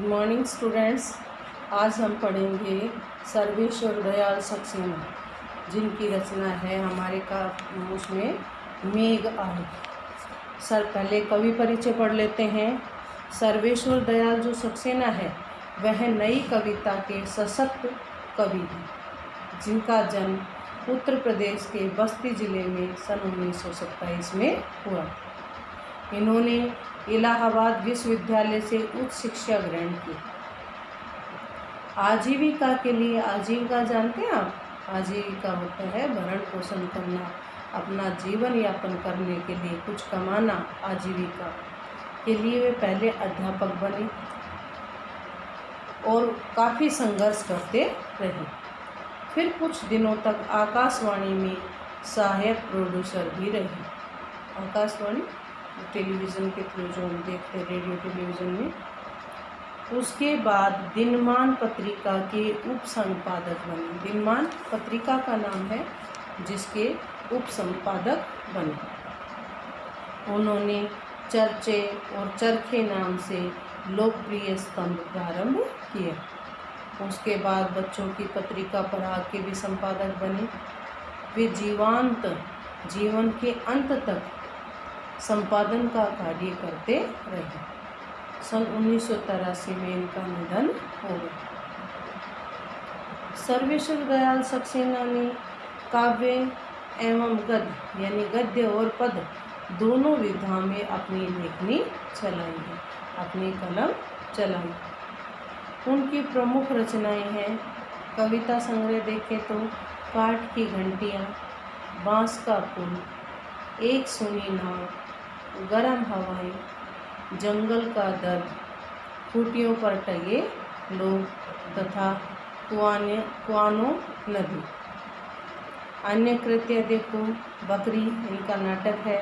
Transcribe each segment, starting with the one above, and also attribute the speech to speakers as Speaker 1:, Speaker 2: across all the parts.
Speaker 1: Morning students. आज हम पढ़ेंगे सर्वेश्वर दयाल सक्सेना, जिनकी रचना है हमारे का उसमें मेघ आए। पहले कवि परिचय पढ़ लेते हैं। सर्वेश्वर दयाल जो सक्सेना है वह नई कविता के सशक्त कवि हैं, जिनका जन्म उत्तर प्रदेश के बस्ती जिले में सन 1927 में हुआ। इन्होंने इलाहाबाद विश्वविद्यालय से उच्च शिक्षा ग्रहण की। आजीविका के लिए, आजीविका जानते हैं आप? आजीविका होता है भरण पोषण करना, अपना जीवन यापन करने के लिए कुछ कमाना। आजीविका के लिए वे पहले अध्यापक बने और काफ़ी संघर्ष करते रहे। फिर कुछ दिनों तक आकाशवाणी में सहायक प्रोड्यूसर भी रहे। आकाशवाणी टेलीविज़न के थ्रू जो हम देखते रेडियो टेलीविज़न में। उसके बाद दिनमान पत्रिका के उप संपादक बने। दिनमान पत्रिका का नाम है जिसके उप संपादक बने। उन्होंने चर्चे और चरखे नाम से लोकप्रिय स्तंभ प्रारंभ किया। उसके बाद बच्चों की पत्रिका पराग के भी संपादक बने। वे जीवन के अंत तक संपादन का कार्य करते रहे। सन 1983 में इनका निधन हो गया। सर्वेश्वर दयाल सक्सेना ने काव्य एवं गद्य यानी गद्य और पद दोनों विधाओं में अपनी लेखनी चलाई है, अपनी कलम चलाई। उनकी प्रमुख रचनाएं हैं, कविता संग्रह देखें तो काठ की घंटियाँ, बांस का पुल, एक सुनी नाव, गरम हवाएं, जंगल का दर्द, खूटियों पर टंगे लोग तथा कुआनो नदी। अन्य कृत्य देखो, बकरी इनका नाटक है,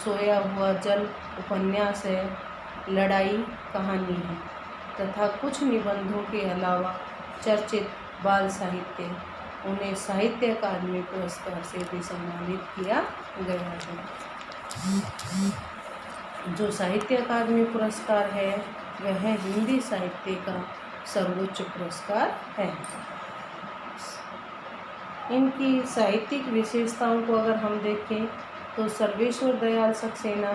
Speaker 1: सोया हुआ जल उपन्यास है, लड़ाई कहानी है तथा कुछ निबंधों के अलावा चर्चित बाल साहित्य। उन्हें साहित्य अकादमी पुरस्कार से भी सम्मानित किया गया है। जो साहित्य अकादमी पुरस्कार है वह हिंदी साहित्य का सर्वोच्च पुरस्कार है। इनकी साहित्यिक विशेषताओं को अगर हम देखें तो सर्वेश्वर दयाल सक्सेना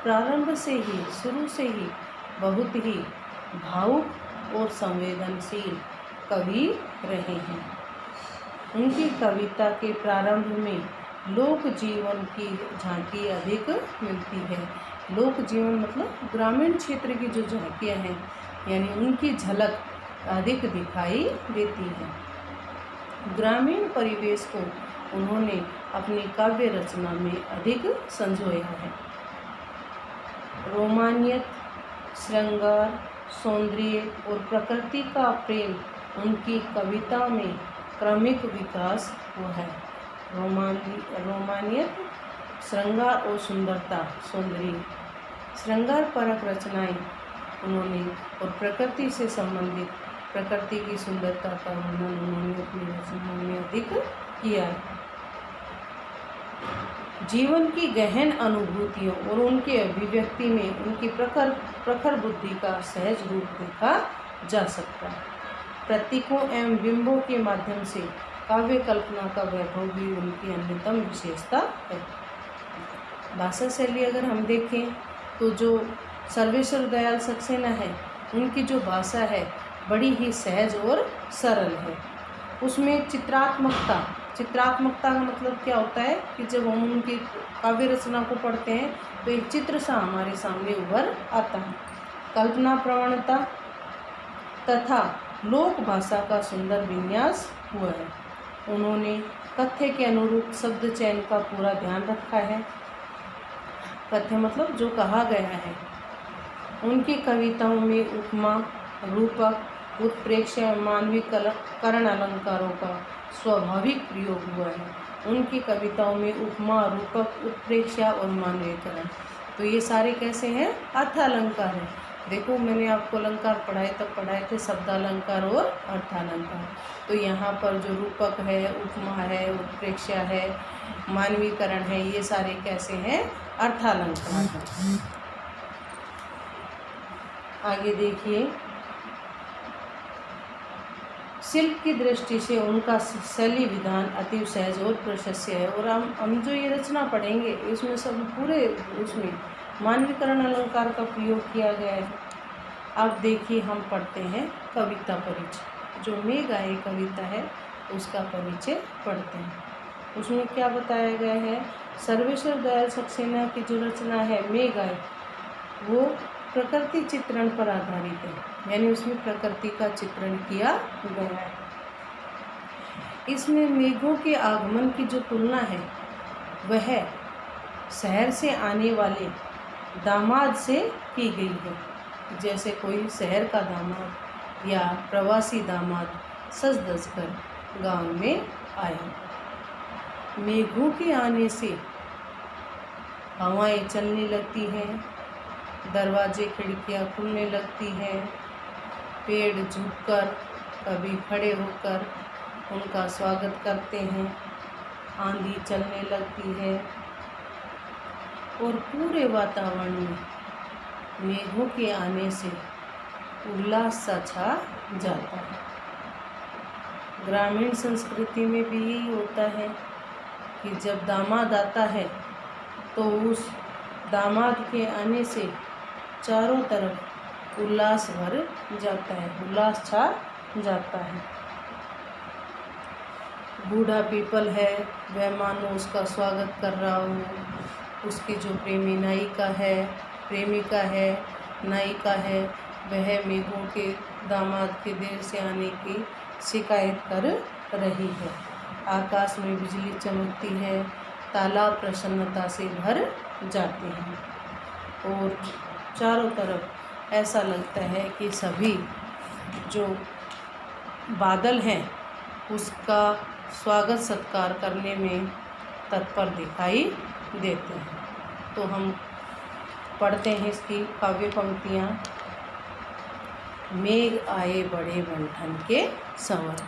Speaker 1: प्रारंभ से ही, शुरू से ही बहुत ही भावुक और संवेदनशील कवि रहे हैं। उनकी कविता के प्रारंभ में लोक जीवन की झांकी अधिक मिलती है। लोक जीवन मतलब ग्रामीण क्षेत्र की जो झांकियाँ हैं, यानी उनकी झलक अधिक दिखाई देती है। ग्रामीण परिवेश को उन्होंने अपनी काव्य रचना में अधिक संजोया है। रोमानियत, श्रृंगार, सौंदर्य और प्रकृति का प्रेम उनकी कविता में क्रमिक विकास हुआ है। रोमानियत, श्रृंगार और सुंदरता, सौंदर्य, श्रृंगार परक रचनाएं उन्होंने और प्रकृति से संबंधित प्रकृति की सुंदरता का वर्णन उन्होंने अपनी रचनाओं में अधिक किया है। जीवन की गहन अनुभूतियों और उनके अभिव्यक्ति में उनकी प्रखर बुद्धि का सहज रूप देखा जा सकता है। प्रतीकों एवं बिंबों के माध्यम से काव्य कल्पना का वैभव भी उनकी अन्यतम विशेषता है। भाषा शैली अगर हम देखें तो जो सर्वेश्वर दयाल सक्सेना है, उनकी जो भाषा है बड़ी ही सहज और सरल है। उसमें चित्रात्मकता का मतलब क्या होता है कि जब हम उनकी काव्य रचना को पढ़ते हैं तो एक चित्र सा हमारे सामने उभर आता है। कल्पना प्रवणता तथा लोक भाषा का सुंदर विन्यास हुआ है। उन्होंने कथ्य के अनुरूप शब्द चयन का पूरा ध्यान रखा है। कथ्य मतलब जो कहा गया है। उनकी कविताओं में उपमा, रूपक, उत्प्रेक्षा, मानवीकरण अलंकारों का स्वाभाविक प्रयोग हुआ है। उनकी कविताओं में उपमा, रूपक, उत्प्रेक्षा और मानवीकरण, तो ये सारे कैसे हैं? अर्थ अलंकार हैं। देखो मैंने आपको अलंकार पढ़ाए थे शब्दालंकार और अर्थालंकार। तो यहाँ पर जो रूपक है, उपमा है, उत्प्रेक्षा है, मानवीकरण है, ये सारे कैसे हैं? अर्थालंकार हैं। आगे देखिए, शिल्प की दृष्टि से उनका शैली विधान अति सहज और प्रशस्य है। और हम जो ये रचना पढ़ेंगे इसमें सब पूरे उसमें मानवीकरण अलंकार का प्रयोग किया गया है। अब देखिए हम पढ़ते हैं कविता परिचय। जो मेघ आए कविता है उसका परिचय पढ़ते हैं। उसमें क्या बताया गया है, सर्वेश्वर दयाल सक्सेना की जो रचना है मेघ आए वो प्रकृति चित्रण पर आधारित है, यानी उसमें प्रकृति का चित्रण किया गया है। इसमें मेघों के आगमन की जो तुलना है वह शहर से आने वाले दामाद से की गई है। जैसे कोई शहर का दामाद या प्रवासी दामाद सज धज कर गाँव में आया। मेघों के आने से हवाएं चलने लगती हैं, दरवाजे खिड़कियां खुलने लगती हैं, पेड़ झुककर कभी खड़े होकर उनका स्वागत करते हैं, आंधी चलने लगती है और पूरे वातावरण में मेघों के आने से उल्लास सा छा जाता है। ग्रामीण संस्कृति में भी यही होता है कि जब दामाद आता है तो उस दामाद के आने से चारों तरफ उल्लास भर जाता है, उल्लास छा जाता है। बूढ़ा पीपल है वह मानो उसका स्वागत कर रहा हो। उसकी जो प्रेमी नायिका है, प्रेमिका है, नायिका है, वह मेघों के दामाद के देर से आने की शिकायत कर रही है। आकाश में बिजली चमकती है, तालाब प्रसन्नता से भर जाते हैं और चारों तरफ ऐसा लगता है कि सभी जो बादल हैं उसका स्वागत सत्कार करने में तत्पर दिखाई देते हैं। तो हम पढ़ते हैं इसकी काव्य पंक्तियाँ। मेघ आए बड़े बंठन के संवर।